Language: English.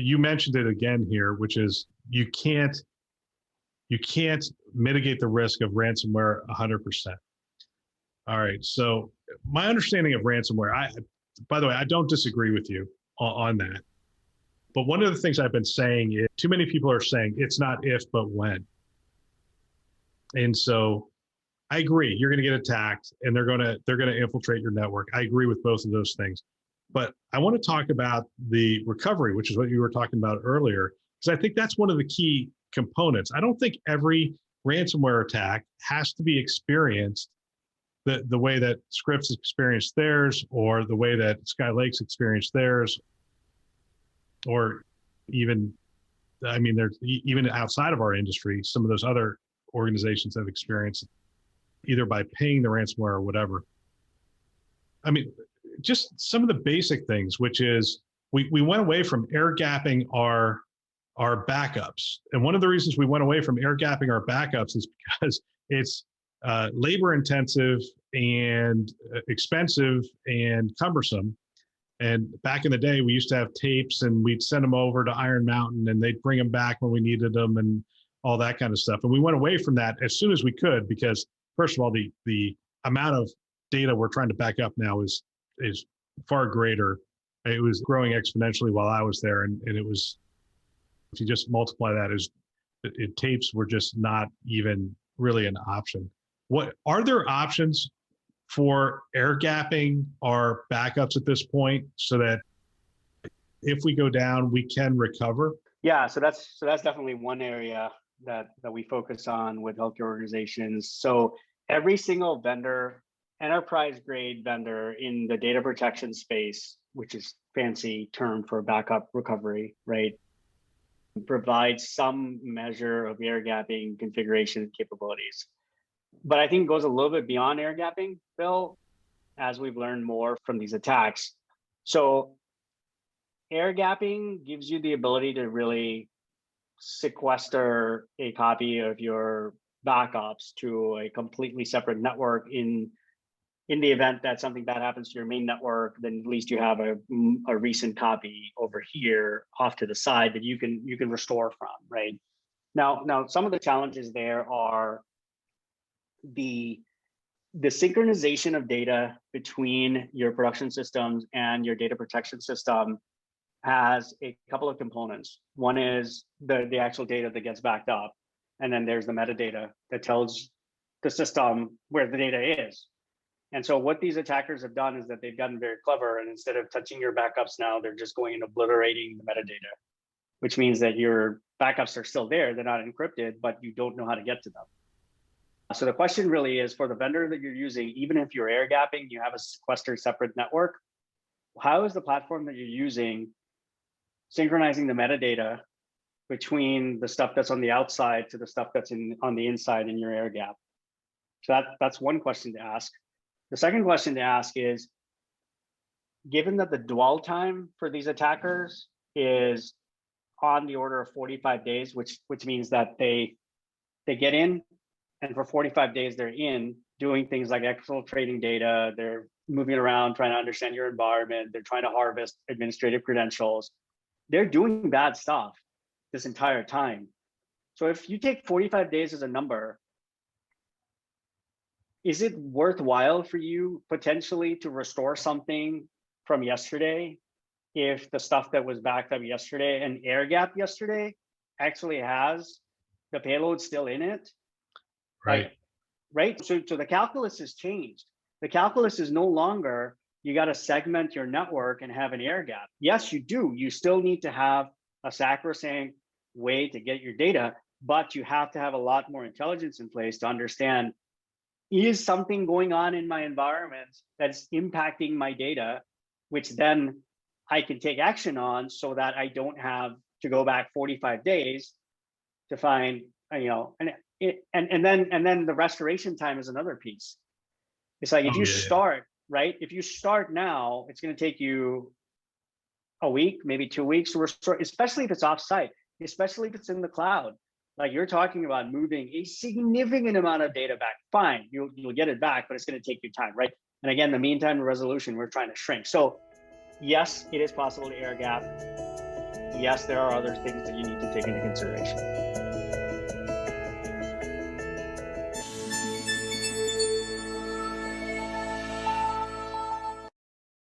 you mentioned it again here, which is you can't mitigate the risk of ransomware 100%. All right. So my understanding of ransomware, by the way, I don't disagree with you on that. But one of the things I've been saying is too many people are saying it's not if, but when. And so I agree, you're going to get attacked and they're going to infiltrate your network. I agree with both of those things. But I want to talk about the recovery, which is what you were talking about earlier, because I think that's one of the key components. I don't think every ransomware attack has to be experienced the way that Scripps experienced theirs, or the way that Skylake's experienced theirs, or even, I mean, there's even outside of our industry, some of those other organizations have experienced either by paying the ransomware or whatever. I mean, just some of the basic things, which is we went away from air gapping our backups. And one of the reasons we went away from air gapping our backups is because it's labor intensive and expensive and cumbersome. And back in the day, we used to have tapes and we'd send them over to Iron Mountain and they'd bring them back when we needed them and all that kind of stuff. And we went away from that as soon as we could, because first of all, the amount of data we're trying to back up now is far greater. It was growing exponentially while I was there. And it was, if you just multiply that, tapes were just not even really an option. What are there options for air gapping our backups at this point so that if we go down, we can recover? Yeah, so that's definitely one area that we focus on with healthcare organizations. So every single vendor, enterprise grade vendor in the data protection space, which is fancy term for backup recovery, right, provides some measure of air gapping configuration capabilities. But I think it goes a little bit beyond air gapping, Bill, as we've learned more from these attacks. So air gapping gives you the ability to really sequester a copy of your backups to a completely separate network. In the event that something bad happens to your main network, then at least you have a recent copy over here off to the side that you can restore from, right? Now some of the challenges there are the synchronization of data between your production systems and your data protection system has a couple of components. One is the actual data that gets backed up, and then there's the metadata that tells the system where the data is. And so what these attackers have done is that they've gotten very clever, and instead of touching your backups now, they're just going and obliterating the metadata, which means that your backups are still there. They're not encrypted, but you don't know how to get to them. So the question really is, for the vendor that you're using, even if you're air gapping, you have a sequestered separate network, how is the platform that you're using synchronizing the metadata between the stuff that's on the outside to the stuff that's on the inside in your air gap? So that's one question to ask. The second question to ask is, given that the dwell time for these attackers is on the order of 45 days, which means that they get in, and for 45 days they're in doing things like exfiltrating data, they're moving around, trying to understand your environment, they're trying to harvest administrative credentials. They're doing bad stuff this entire time. So if you take 45 days as a number, is it worthwhile for you potentially to restore something from yesterday if the stuff that was backed up yesterday and air gap yesterday actually has the payload still in it? Right. Right. So the calculus has changed. The calculus is no longer you got to segment your network and have an air gap. Yes, you do. You still need to have a sacrosanct way to get your data, but you have to have a lot more intelligence in place to understand, is something going on in my environment that's impacting my data, which then I can take action on so that I don't have to go back 45 days to find, and then the restoration time is another piece. It's like, if you start, right? If you start now, it's going to take you a week, maybe 2 weeks to restore, especially if it's offsite, especially if it's in the cloud. Like you're talking about moving a significant amount of data back. Fine, you'll get it back, but it's going to take you time, right? And again, the meantime to resolution, we're trying to shrink. So yes, it is possible to air gap. yes, there are other things that you need to take into consideration.